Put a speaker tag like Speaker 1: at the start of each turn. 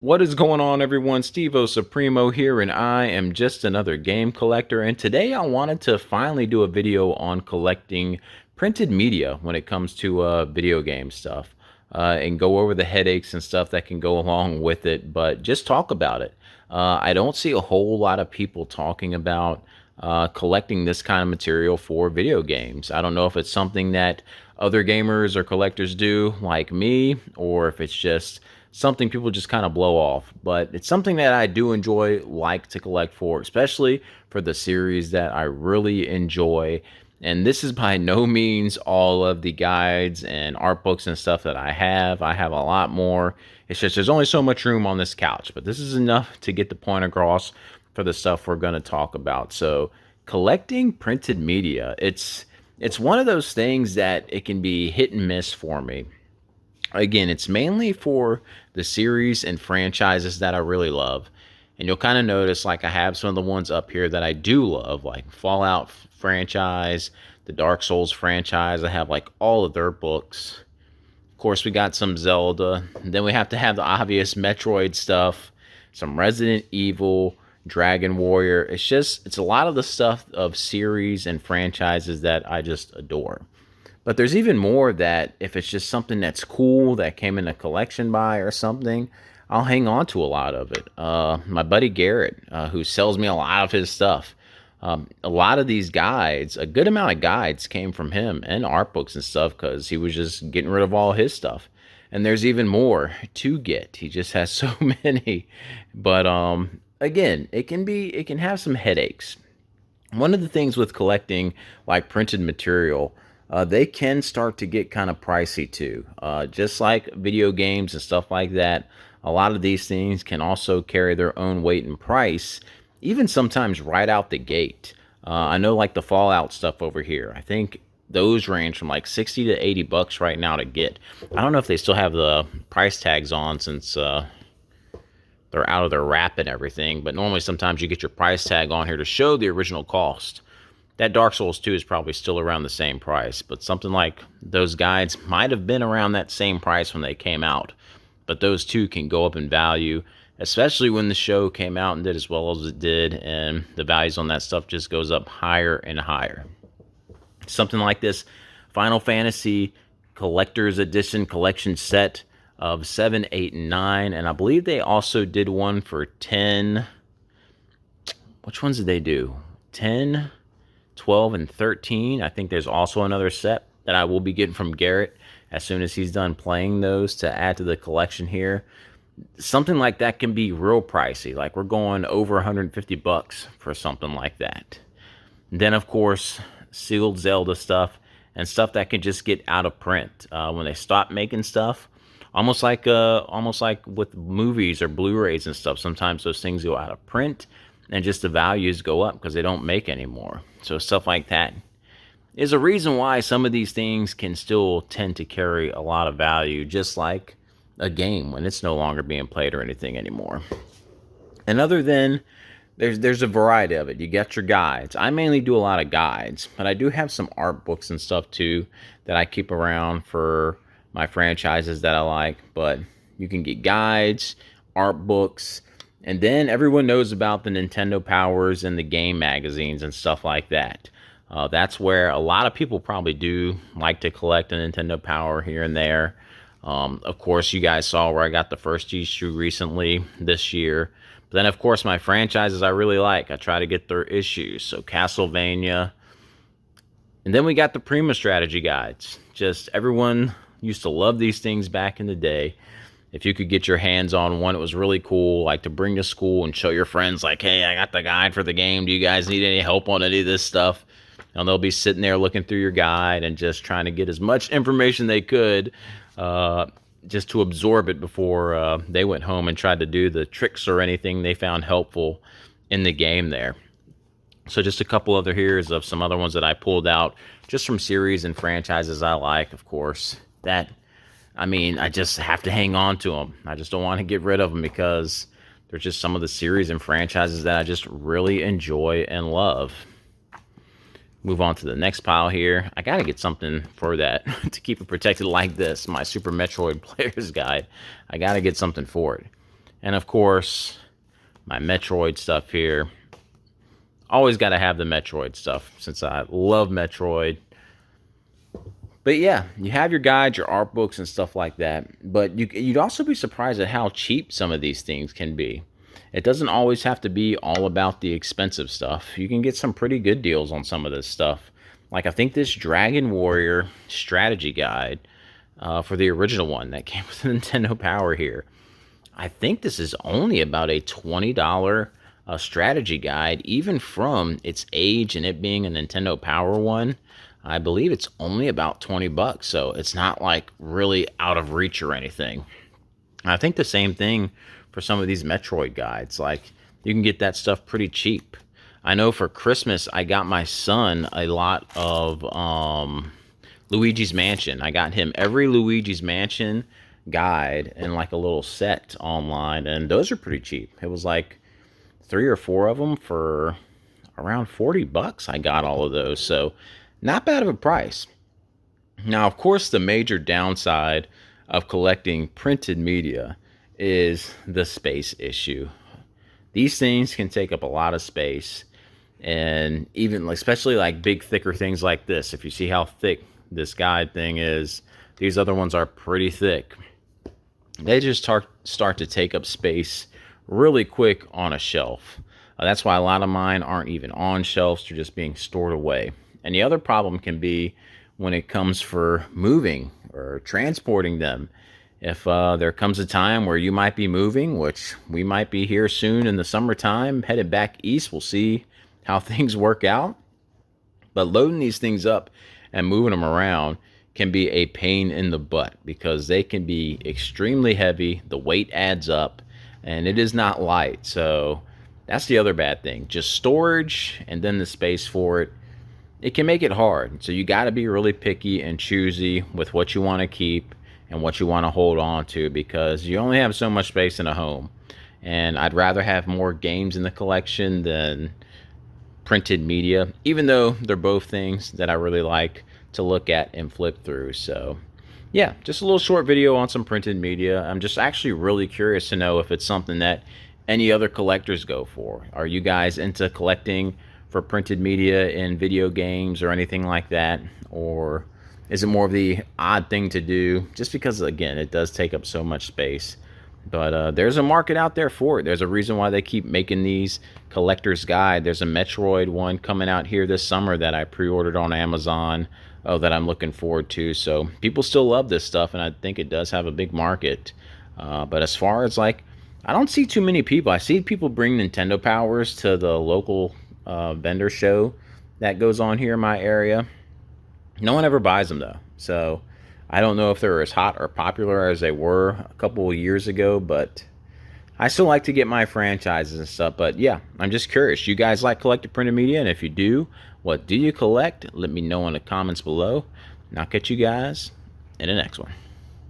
Speaker 1: What is going on, everyone? Steve-O Supremo here, and I am just another game collector. And today I wanted to finally do a video on collecting printed media when it comes to video game stuff, and go over the headaches and stuff that can go along with it, but just talk about it. I don't see a whole lot of people talking about collecting this kind of material for video games. I don't know if it's something that other gamers or collectors do like me, or if it's just something people just kind of blow off, but it's something that I do enjoy, like to collect for, especially for the series that I really enjoy. And this is by no means all of the guides and art books and stuff that I have. I have a lot more. It's just there's only so much room on this couch, but this is enough to get the point across for the stuff we're going to talk about. So, collecting printed media, it's one of those things that it can be hit and miss for me. Again, it's mainly for the series and franchises that I really love. And you'll kind of notice, like, I have some of the ones up here that I do love, like Fallout franchise, the Dark Souls franchise. I have like all of their books. Of course, we got some Zelda. And then we have to have the obvious Metroid stuff, some Resident Evil, Dragon Warrior. It's a lot of the stuff of series and franchises that I just adore. But there's even more that if it's just something that's cool that came in a collection buy or something, I'll hang on to a lot of it. My buddy Garrett, who sells me a lot of his stuff, a lot of these guides, a good amount of guides came from him and art books and stuff because he was just getting rid of all his stuff. And there's even more to get. He just has so many. But again, it can have some headaches. One of the things with collecting like printed material, they can start to get kind of pricey too. Just like video games and stuff like that, a lot of these things can also carry their own weight and price, even sometimes right out the gate. I know like the Fallout stuff over here, I think those range from like 60 to 80 bucks right now to get. I don't know if they still have the price tags on since they're out of their wrap and everything, but normally sometimes you get your price tag on here to show the original cost. That Dark Souls 2 is probably still around the same price, but something like those guides might have been around that same price when they came out. But those two can go up in value, especially when the show came out and did as well as it did, and the values on that stuff just goes up higher and higher. Something like this Final Fantasy Collector's Edition collection set of 7, 8, and 9, and I believe they also did one for 10. Which ones did they do? 10, 12, and 13. I think there's also another set that I will be getting from Garrett as soon as he's done playing those to add to the collection here. Something like that can be real pricey. Like we're going over 150 bucks for something like that. And then, of course, sealed Zelda stuff and stuff that can just get out of print when they stop making stuff. Almost like with movies or Blu-rays and stuff. Sometimes those things go out of print and just the values go up because they don't make anymore. So stuff like that is a reason why some of these things can still tend to carry a lot of value, just like a game when it's no longer being played or anything anymore. And other than there's a variety of it. You get your guides. I mainly do a lot of guides, but I do have some art books and stuff too that I keep around for my franchises that I like. But you can get guides, art books, and then everyone knows about the Nintendo Powers and the game magazines and stuff like that. That's where a lot of people probably do like to collect a Nintendo Power here and there. Of course, you guys saw where I got the first issue recently this year. But then, of course, my franchises I really like, I try to get their issues. So Castlevania. And then we got the Prima strategy guides. Just everyone used to love these things back in the day. If you could get your hands on one, it was really cool, like to bring to school and show your friends, like, hey, I got the guide for the game. Do you guys need any help on any of this stuff? And they'll be sitting there looking through your guide and just trying to get as much information they could just to absorb it before they went home and tried to do the tricks or anything they found helpful in the game there. So just a couple other here's of some other ones that I pulled out just from series and franchises I like, of course. I just have to hang on to them. I just don't want to get rid of them because they're just some of the series and franchises that I just really enjoy and love. Move on to the next pile here. I gotta get something for that to keep it protected like this. My Super Metroid Player's Guide. I gotta get something for it. And of course, my Metroid stuff here. Always got to have the Metroid stuff since I love Metroid. But yeah, you have your guides, your art books, and stuff like that. But you'd also be surprised at how cheap some of these things can be. It doesn't always have to be all about the expensive stuff. You can get some pretty good deals on some of this stuff. Like I think this Dragon Warrior strategy guide for the original one that came with the Nintendo Power here. I think this is only about a $20 strategy guide, even from its age and it being a Nintendo Power one. I believe it's only about 20 bucks, so it's not like really out of reach or anything. I think the same thing for some of these Metroid guides. Like, you can get that stuff pretty cheap. I know for Christmas, I got my son a lot of Luigi's Mansion. I got him every Luigi's Mansion guide and like a little set online, and those are pretty cheap. It was like 3 or 4 of them for around 40 bucks. I got all of those, so not bad of a price. Now, of course, the major downside of collecting printed media is the space issue. These things can take up a lot of space, and even especially like big, thicker things like this. If you see how thick this guide thing is, these other ones are pretty thick. They just start to take up space really quick on a shelf. That's why a lot of mine aren't even on shelves. They're just being stored away. And the other problem can be when it comes for moving or transporting them. If there comes a time where you might be moving, which we might be here soon in the summertime, headed back east, we'll see how things work out. But loading these things up and moving them around can be a pain in the butt because they can be extremely heavy. The weight adds up, and it is not light. So that's the other bad thing. Just storage and then the space for it. It can make it hard. So you got to be really picky and choosy with what you want to keep and what you want to hold on to, because you only have so much space in a home. And I'd rather have more games in the collection than printed media, even though they're both things that I really like to look at and flip through. So yeah, just a little short video on some printed media. I'm just actually really curious to know if it's something that any other collectors go for. Are you guys into collecting for printed media in video games or anything like that? Or is it more of the odd thing to do just because, again, it does take up so much space? But there's a market out there for it. There's a reason why they keep making these collector's guide. There's a Metroid one coming out here this summer that I pre-ordered on Amazon that I'm looking forward to. So people still love this stuff, and I think it does have a big market. But as far as like, I don't see too many people. I see people bring Nintendo Powers to the local vendor show that goes on here in my area. No one ever buys them though, so I don't know if they're as hot or popular as they were a couple of years ago, but I still like to get my franchises and stuff. But yeah, I'm just curious, you guys like collecting printed media? And if you do, what do you collect? Let me know in the comments below, and I'll catch you guys in the next one.